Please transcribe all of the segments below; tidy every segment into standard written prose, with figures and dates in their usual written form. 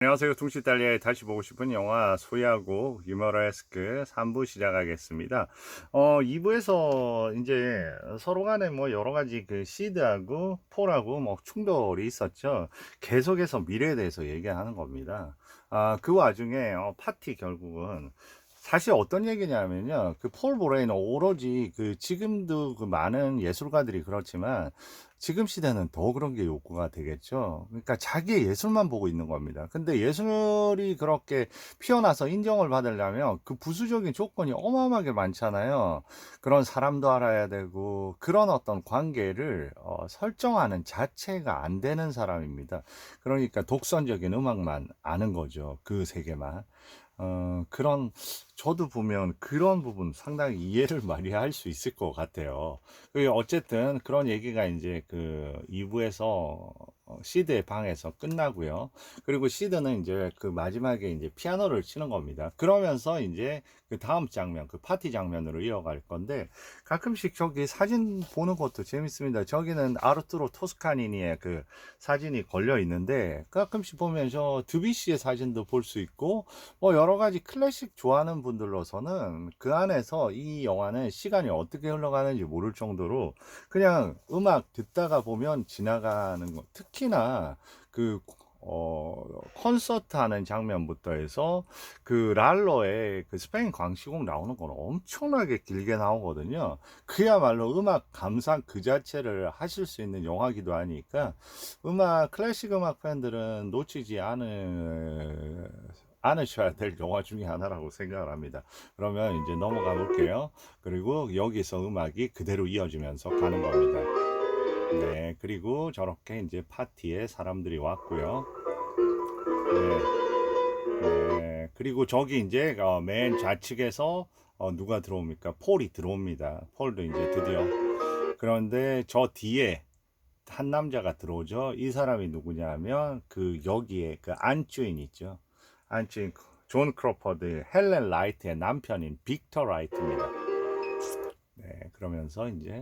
안녕하세요. 둥실 달리아의 다시 보고 싶은 영화 소야곡 유머러스크 3부 시작하겠습니다. 2부에서 이제 서로 간에 뭐 여러 가지 그 시드하고 폴하고 뭐 충돌이 있었죠. 계속해서 미래에 대해서 얘기하는 겁니다. 그 와중에 파티 결국은 사실 어떤 얘기냐면요. 그 폴 보레이는 오로지 그 지금도 그 많은 예술가들이 그렇지만 지금 시대는 더 그런 게 욕구가 되겠죠. 그러니까 자기의 예술만 보고 있는 겁니다. 근데 예술이 그렇게 피어나서 인정을 받으려면 그 부수적인 조건이 어마어마하게 많잖아요. 그런 사람도 알아야 되고 그런 어떤 관계를 설정하는 자체가 안 되는 사람입니다. 그러니까 독선적인 음악만 아는 거죠. 그 세계만. 그런, 저도 보면 그런 부분 상당히 이해를 많이 할 수 있을 것 같아요. 어쨌든 그런 얘기가 이제 그 2부에서 시드의 방에서 끝나고요. 그리고 시드는 이제 그 마지막에 이제 피아노를 치는 겁니다. 그러면서 이제 그 다음 장면, 그 파티 장면으로 이어갈 건데 가끔씩 저기 사진 보는 것도 재밌습니다. 저기는 아르투로 토스카니니의 그 사진이 걸려 있는데 가끔씩 보면 저 드뷔시의 사진도 볼 수 있고 뭐 여러 가지 클래식 좋아하는 분들로서는 그 안에서 이 영화는 시간이 어떻게 흘러가는지 모를 정도로 그냥 음악 듣다가 보면 지나가는 거. 특히나 그 콘서트 하는 장면부터 해서 그 랄로의 그 스페인 광시곡 나오는 건 엄청나게 길게 나오거든요. 그야말로 음악 감상 그 자체를 하실 수 있는 영화기도 하니까 클래식 음악 팬들은 놓치지 않으셔야 될 영화 중에 하나라고 생각을 합니다. 그러면 이제 넘어가 볼게요. 그리고 여기서 음악이 그대로 이어지면서 가는 겁니다. 네, 그리고 저렇게 이제 파티에 사람들이 왔고요. 네, 네, 그리고 저기 이제 맨 좌측에서 누가 들어옵니까? 폴이 들어옵니다. 폴도 이제 드디어. 그런데 저 뒤에 한 남자가 들어오죠. 이 사람이 누구냐 하면 그 여기에 그 안주인 있죠. 안주인 존 크로퍼드, 헬렌 라이트의 남편인 빅터 라이트입니다. 네, 그러면서 이제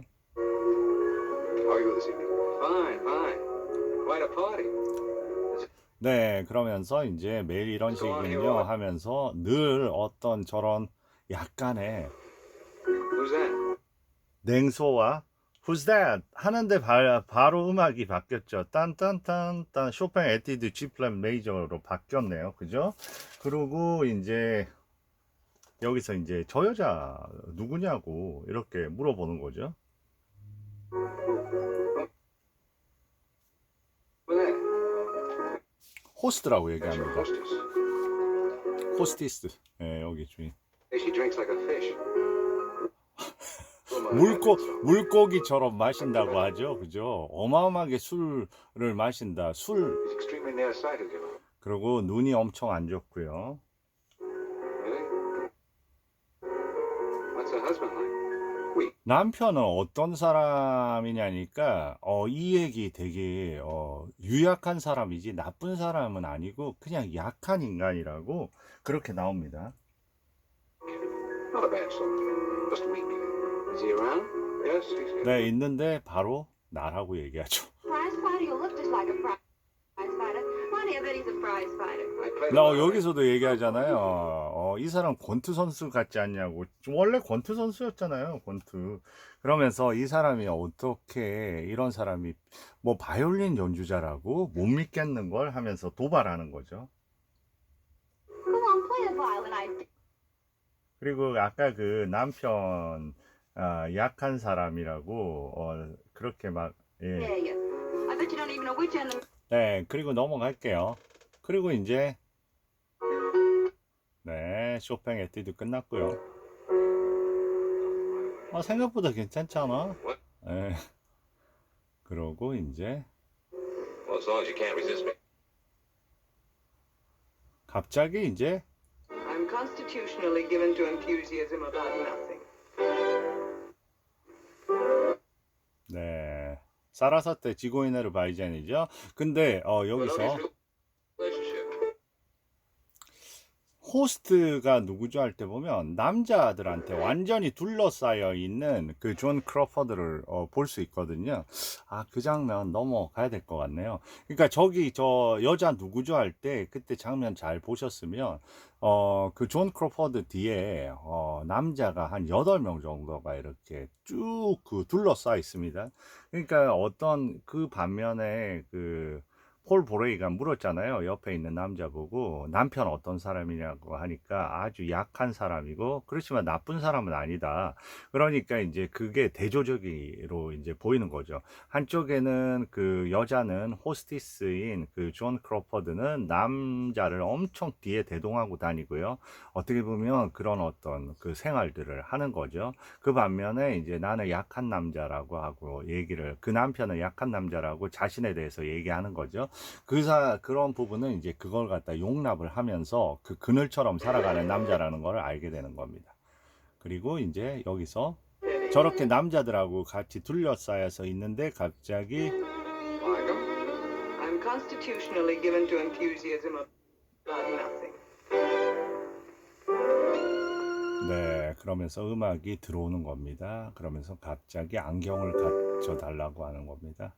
How are you this evening? Fine, fine. Quite a party. 네, 그러면서 이제 매일 이런 Let's go on here 식이군요 all. 하면서 늘 어떤 저런 약간의 Who's that? 냉소와 Who's that? 하는데 바로 음악이 바뀌었죠. 딴딴딴딴 쇼팽 에뛰드 G 플랫 메이저로 바뀌었네요. 그죠? 그리고 이제 여기서 이제 저 여자 누구냐고 이렇게 물어보는 거죠. Who's that? 호스트라고 That's your 얘기합니다. hostess. 호스티스. 예, 여기 주인. Hey, she drinks like a fish. Who am I? I admit so. 물고기처럼 마신다고 하죠. 그죠? 어마어마하게 술을 마신다. 술. She's extremely nearsighted, you know. 그리고 눈이 엄청 안 좋고요. Really? What's her husband like? Weak. 남편은 어떤 사람이냐니까 이 얘기 되게 유약한 사람이지 나쁜 사람은 아니고 그냥 약한 인간이라고 그렇게 나옵니다. Not a bad sort. Just weak. Is he around? Yes, he's here. 네, 있는데 바로 나라고 얘기하죠. Prize fighter, you look just like a prize fighter. Honey, I bet he's a prize fighter. I played a 나 lot of 여기서도 얘기하잖아요. 이 사람 권투 선수 같지 않냐고. 원래 권투 선수였잖아요. 권투. 그러면서 이 사람이 어떻게 이런 사람이 뭐 바이올린 연주자라고 못 믿겠는 걸 하면서 도발하는 거죠. Go on, play the violin. 그리고 아까 그 남편 약한 사람이라고 그렇게 막 예. dare you. I bet you don't even know which end the... 네, 그리고 넘어갈게요. 그리고 이제 네, 쇼팽 에뛰드 끝났고요. 생각보다 괜찮잖아. What? 네, 그러고 이제 Well, as long as you can't resist me. 갑자기 이제 I'm constitutionally given to enthusiasm about nothing. 네, 사라사테 지고이네르 바이젠이죠. 근데 But 여기서 relationship. 호스트가 누구죠 할 때 보면 남자들한테 완전히 둘러싸여 있는 그 존 크로퍼드를 볼 수 있거든요. 아, 그 장면 넘어가야 될 것 같네요. 그러니까 저기 저 여자 누구죠 할 때 그때 장면 잘 보셨으면 그 존 크로퍼드 뒤에 남자가 한 8명 정도가 이렇게 쭉 그 둘러싸여 있습니다. 그러니까 어떤 그 반면에 그 폴 보레이가 물었잖아요. 옆에 있는 남자 보고 남편 어떤 사람이냐고 하니까 아주 약한 사람이고 그렇지만 나쁜 사람은 아니다. 그러니까 이제 그게 대조적으로 이제 보이는 거죠. 한쪽에는 그 여자는 호스티스인 그 존 크로퍼드는 남자를 엄청 뒤에 대동하고 다니고요. 어떻게 보면 그런 어떤 그 생활들을 하는 거죠. 그 반면에 이제 나는 약한 남자라고 하고 그 남편은 약한 남자라고 자신에 대해서 얘기하는 거죠. 그런 부분은 이제 그걸 갖다 용납을 하면서 그 그늘처럼 살아가는 남자라는 걸 알게 되는 겁니다. 그리고 이제 여기서 저렇게 남자들하고 같이 둘러싸여서 있는데 갑자기 Markham, I'm constitutionally given to enthusiasm about nothing. 네, 그러면서 음악이 들어오는 겁니다. 그러면서 갑자기 안경을 갖춰 달라고 하는 겁니다.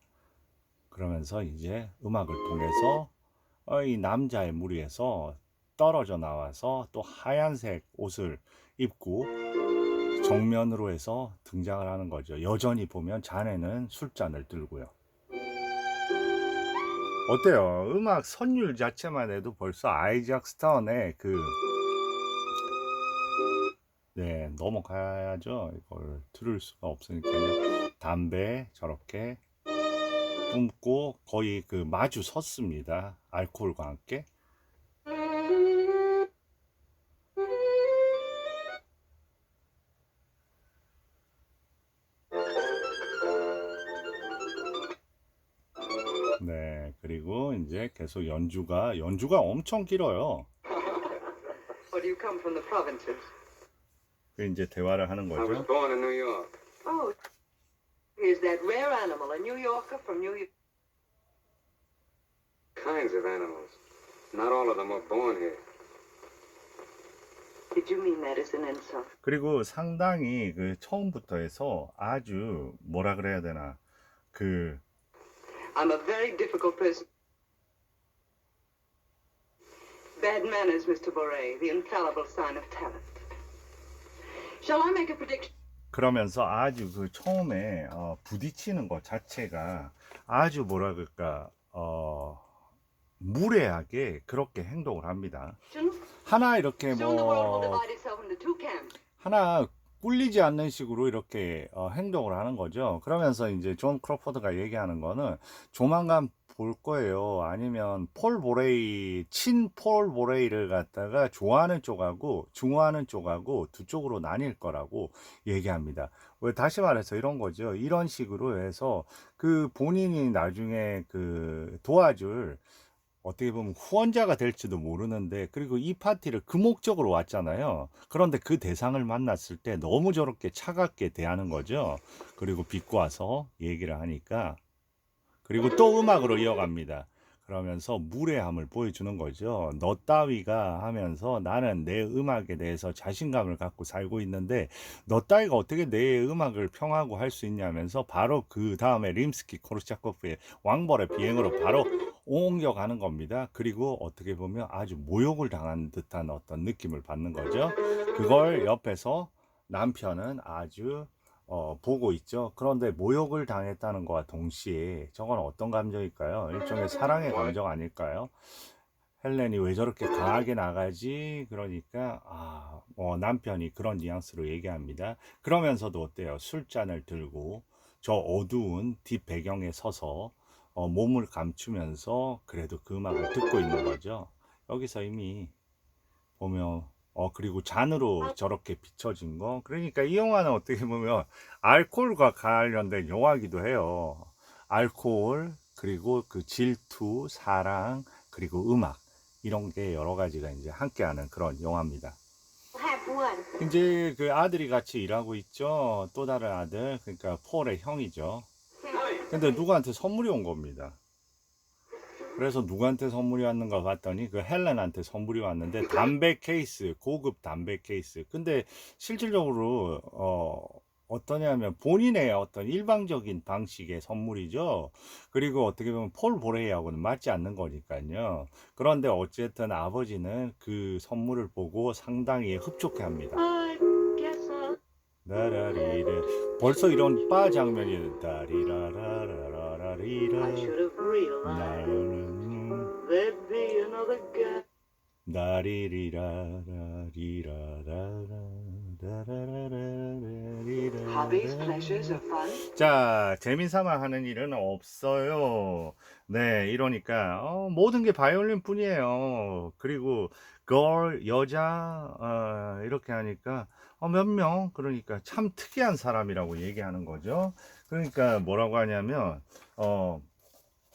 그러면서 이제 음악을 통해서 이 남자의 무리에서 떨어져 나와서 또 하얀색 옷을 입고 정면으로 해서 등장을 하는 거죠. 여전히 보면 자네는 술잔을 들고요. 어때요? 음악 선율 자체만 해도 벌써 아이작 스타운의 네, 넘어가야죠. 이걸 들을 수가 없으니까요. 담배 저렇게 뿜고 거의 그 마주 섰습니다. 알코올과 함께. 네, 그리고 이제 계속 연주가 엄청 길어요. Or do you come from the provinces? 그 이제 대화를 하는 I was 거죠. born in New York. Oh, is that rare animal a New Yorker from New York? Kinds of animals. Not all of them were born here. Did you mean that as an insult? 그리고 상당히 그 처음부터 해서 아주 뭐라 그래야 되나 그 I'm a very difficult person. Bad manners, Mr. Boret, the infallible sign of talent. Shall I make a prediction? 그러면서 아주 그 처음에 부딪히는 것 자체가 아주 뭐라 그럴까 무례하게 그렇게 행동을 합니다. 하나 이렇게 Soon the world will 뭐 divide itself into two camps. 하나 꿀리지 않는 식으로 이렇게 행동을 하는 거죠. 그러면서 이제 존 크로포드가 얘기하는 거는 조만간 볼 거예요. 아니면 친 폴 보레이를 갖다가 좋아하는 쪽하고 중화하는 쪽하고 두 쪽으로 나뉠 거라고 얘기합니다. 왜 다시 말해서 이런 거죠. 이런 식으로 해서 그 본인이 나중에 그 도와줄 어떻게 보면 후원자가 될지도 모르는데 그리고 이 파티를 그 목적으로 왔잖아요. 그런데 그 대상을 만났을 때 너무 저렇게 차갑게 대하는 거죠. 그리고 비꼬아서 얘기를 하니까 그리고 또 음악으로 이어갑니다. 그러면서 무례함을 보여주는 거죠. 너 따위가 하면서 나는 내 음악에 대해서 자신감을 갖고 살고 있는데 너 따위가 어떻게 내 음악을 평하고 할 수 있냐면서 바로 그 다음에 림스키 코르샤코프의 왕벌의 비행으로 바로 옮겨가는 겁니다. 그리고 어떻게 보면 아주 모욕을 당한 듯한 어떤 느낌을 받는 거죠. 그걸 옆에서 남편은 아주 보고 있죠. 그런데 모욕을 당했다는 것과 동시에 저건 어떤 감정일까요? 일종의 사랑의 감정 아닐까요? 헬렌이 왜 저렇게 강하게 나가지? 그러니까 남편이 그런 뉘앙스로 얘기합니다. 그러면서도 어때요? 술잔을 들고 저 어두운 뒷 배경에 서서 몸을 감추면서 그래도 그 음악을 듣고 있는 거죠. 여기서 이미 보면 그리고 잔으로 저렇게 비춰진 거. 그러니까 이 영화는 어떻게 보면 알코올과 관련된 영화이기도 해요. 알코올, 그리고 그 질투, 사랑, 그리고 음악. 이런 게 여러 가지가 이제 함께하는 그런 영화입니다. Have one. 이제 그 아들이 같이 일하고 있죠. 또 다른 아들. 그러니까 폴의 형이죠. 근데 누구한테 선물이 온 겁니다. 그래서 누구한테 선물이 왔는가 봤더니 그 헬렌한테 선물이 왔는데 담배 케이스, 고급 담배 케이스. 근데 실질적으로 어떠냐면 본인의 어떤 일방적인 방식의 선물이죠. 그리고 어떻게 보면 폴 보레이하고는 맞지 않는 거니까요. 그런데 어쨌든 아버지는 그 선물을 보고 상당히 흡족해합니다. I guess I'll 라라리라. 벌써 이런 바 장면이 I 다리라라라라리라. should have realized 나는 there'd be another guy. Hobbies, pleasures, or fun? 자, 재미삼아 하는 일은 없어요. 네, 이러니까 모든 게 바이올린 뿐이에요. 그리고 girl, 여자 이렇게 하니까 몇 명, 그러니까 참 특이한 사람이라고 얘기하는 거죠. 그러니까 뭐라고 하냐면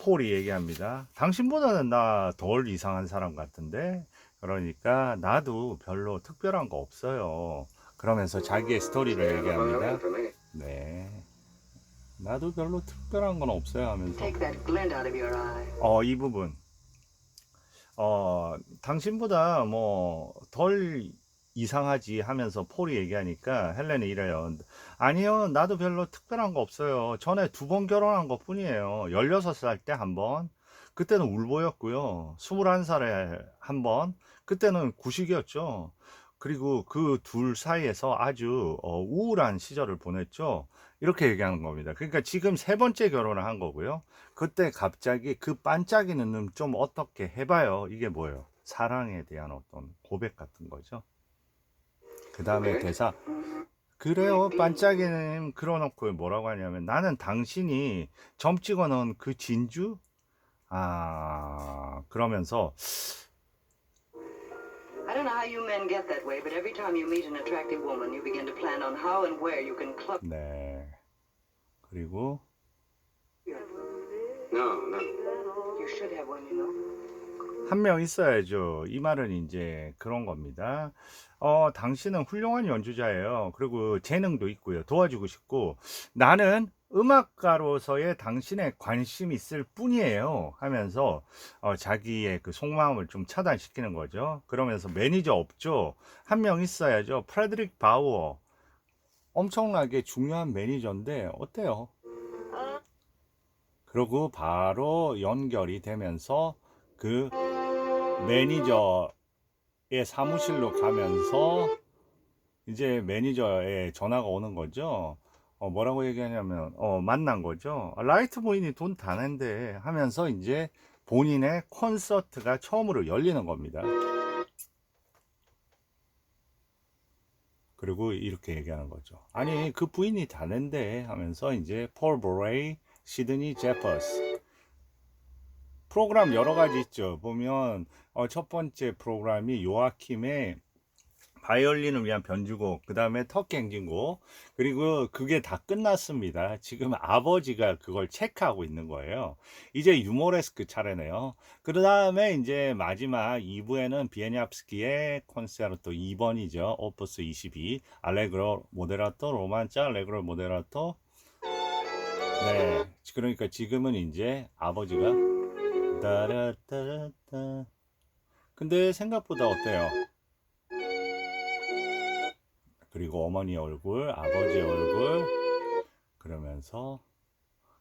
폴이 얘기합니다. 당신보다는 나 덜 이상한 사람 같은데, 그러니까 나도 별로 특별한 거 없어요. 그러면서 자기의 스토리를 Stay on the violin 얘기합니다. for me. 네, 나도 별로 특별한 건 없어요 하면서 Take that glint out of your eye. 이 부분 당신보다 뭐 덜 이상하지 하면서 폴이 얘기하니까 헬렌이 이래요. 아니요, 나도 별로 특별한 거 없어요. 전에 2번 결혼한 것 뿐이에요. 16살 때 한 번, 그때는 울보였고요. 21살에 한 번, 그때는 구식이었죠. 그리고 그 둘 사이에서 아주 우울한 시절을 보냈죠. 이렇게 얘기하는 겁니다. 그러니까 지금 3번째 결혼을 한 거고요. 그때 갑자기 그 반짝이는 눈 좀 어떻게 해봐요. 이게 뭐예요? 사랑에 대한 어떤 고백 같은 거죠. 그 다음에 네. 대사. 그래요, 반짝이는 그러놓고 뭐라고 하냐면, 나는 당신이 점 찍어 놓은 그 진주? 그러면서 I don't know how you men get that way, but every time you meet an attractive woman, you begin to plan on how and where you can club. 네, 그리고 No, no. You should have one, you know. 한 명 있어야죠. 이 말은 이제 그런 겁니다. 당신은 훌륭한 연주자예요. 그리고 재능도 있고요. 도와주고 싶고, 나는 음악가로서의 당신의 관심이 있을 뿐이에요. 하면서 자기의 그 속마음을 좀 차단시키는 거죠. 그러면서 매니저 없죠. 한 명 있어야죠. 프레드릭 바우어. 엄청나게 중요한 매니저인데 어때요? 그리고 바로 연결이 되면서 그 매니저의 사무실로 가면서 이제 매니저의 전화가 오는 거죠. 뭐라고 얘기하냐면 만난 거죠. 라이트 부인이 돈 다 낸대 하면서 이제 본인의 콘서트가 처음으로 열리는 겁니다. 그리고 이렇게 얘기하는 거죠. 아니, 그 부인이 다 낸대 하면서 이제 폴 보레이, 시드니 제퍼스. 프로그램 여러 가지 있죠. 보면 첫 번째 프로그램이 요아킴의 바이올린을 위한 변주곡, 그 다음에 터키 행진곡, 그리고 그게 다 끝났습니다. 지금 아버지가 그걸 체크하고 있는 거예요. 이제 유모레스크 차례네요. 그 다음에 이제 마지막 2부에는 비에니압스키의 콘세르토 2번이죠. 오프스 22, 알레그로 모데라토, 로만짜, 알레그로 모데라토. 네, 그러니까 지금은 이제 아버지가 따라따라따. 근데 생각보다 어때요? 그리고 어머니 얼굴, 아버지 얼굴, 그러면서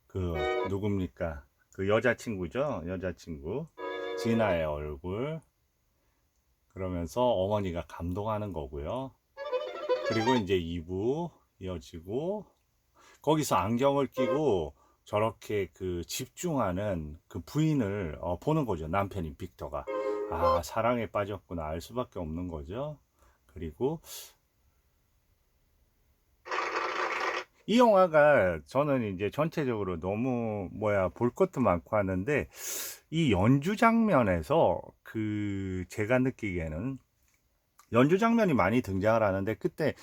그 누굽니까? 그 여자친구죠? 여자친구 진아의 얼굴, 그러면서 어머니가 감동하는 거고요. 그리고 이제 2부 이어지고, 거기서 안경을 끼고 저렇게 그 집중하는 그 부인을 보는 거죠. 남편인 빅터가. 사랑에 빠졌구나 알 수밖에 없는 거죠. 그리고 이 영화가 저는 이제 전체적으로 너무 볼 것도 많고 하는데, 이 연주 장면에서 제가 느끼기에는 연주 장면이 많이 등장을 하는데, 그때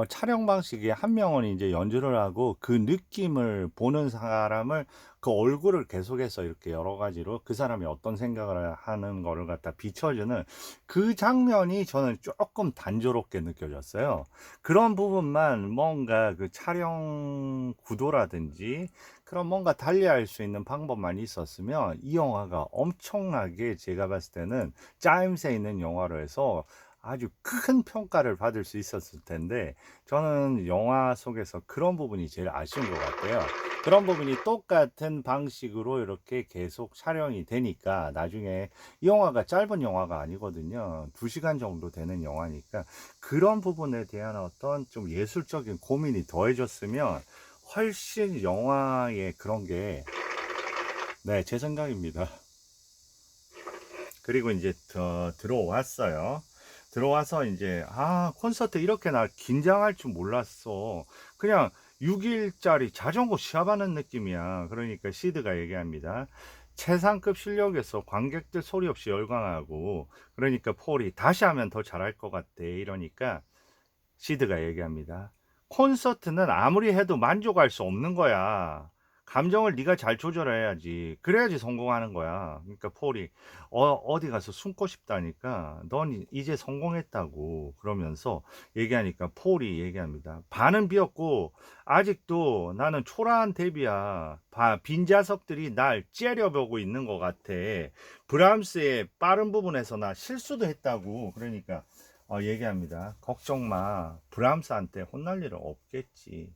촬영 방식이 한 명은 이제 연주를 하고 그 느낌을 보는 사람을 그 얼굴을 계속해서 이렇게 여러 가지로 그 사람이 어떤 생각을 하는 거를 갖다 비춰주는 그 장면이 저는 조금 단조롭게 느껴졌어요. 그런 부분만 뭔가 그 촬영 구도라든지 그런 뭔가 달리할 수 있는 방법만 있었으면 이 영화가 엄청나게 제가 봤을 때는 짜임새 있는 영화로 해서 아주 큰 평가를 받을 수 있었을 텐데 저는 영화 속에서 그런 부분이 제일 아쉬운 것 같아요. 그런 부분이 똑같은 방식으로 이렇게 계속 촬영이 되니까 나중에 이 영화가 짧은 영화가 아니거든요. 2시간 정도 되는 영화니까 그런 부분에 대한 어떤 좀 예술적인 고민이 더해졌으면 훨씬 영화의 그런 게, 네, 제 생각입니다. 그리고 이제 들어왔어요. 들어와서 이제 콘서트 이렇게 나 긴장할 줄 몰랐어. 그냥 6일짜리 자전거 시합하는 느낌이야. 그러니까 시드가 얘기합니다. 최상급 실력에서 관객들 소리 없이 열광하고, 그러니까 폴이 다시 하면 더 잘할 것 같대. 이러니까 시드가 얘기합니다. 콘서트는 아무리 해도 만족할 수 없는 거야. 감정을 네가 잘 조절해야지. 그래야지 성공하는 거야. 그러니까 폴이 어디 가서 숨고 싶다니까. 넌 이제 성공했다고 그러면서 얘기하니까 폴이 얘기합니다. 반은 비었고 아직도 나는 초라한 데뷔야. 빈자석들이 날 째려보고 있는 것 같아. 브람스의 빠른 부분에서 나 실수도 했다고. 그러니까 얘기합니다. 걱정 마. 브람스한테 혼날 일은 없겠지.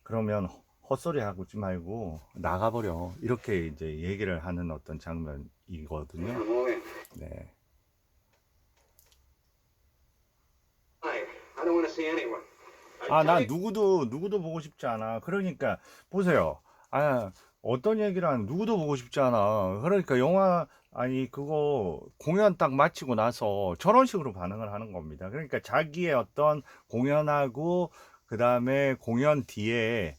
그러면 헛소리 하지 말고 나가버려. 이렇게 이제 얘기를 하는 어떤 장면이거든요. Come on in. 네. I don't want to see anyone. 난 누구도 보고 싶지 않아. 그러니까 보세요. 어떤 얘기를 하는 누구도 보고 싶지 않아. 그러니까 영화 아니 그거 공연 딱 마치고 나서 저런 식으로 반응을 하는 겁니다. 그러니까 자기의 어떤 공연하고 그 다음에 공연 뒤에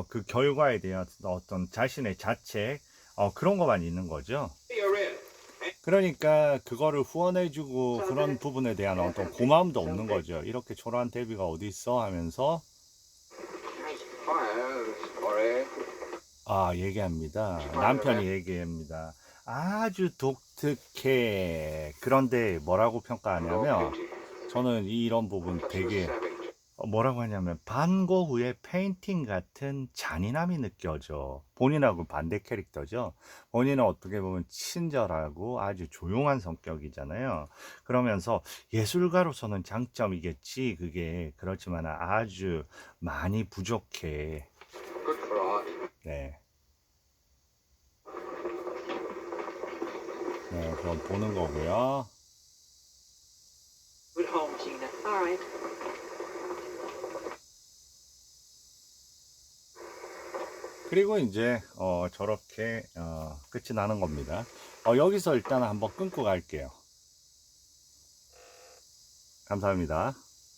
그 결과에 대한 어떤 자신의 자책 그런 것만 있는 거죠. You're in. 그러니까 그거를 후원해주고 그런 부분에 대한 어떤 고마움도 없는 거죠. 이렇게 초라한 데뷔가 어디 있어 하면서 Fire. Sorry. 얘기합니다. 남편이 얘기합니다. 아주 독특해. 그런데 뭐라고 평가하냐면 저는 이런 부분 되게 뭐라고 하냐면 반고흐의 페인팅 같은 잔인함이 느껴져. 본인하고 반대 캐릭터죠. 본인은 어떻게 보면 친절하고 아주 조용한 성격이잖아요. 그러면서 예술가로서는 장점이겠지. 그게 그렇지만 아주 많이 부족해. Good for art. 네. 네, 그건 보는 거고요. Good home, Gina. All right. 그리고 이제 저렇게 끝이 나는 겁니다. 여기서 일단 한번 끊고 갈게요. 감사합니다.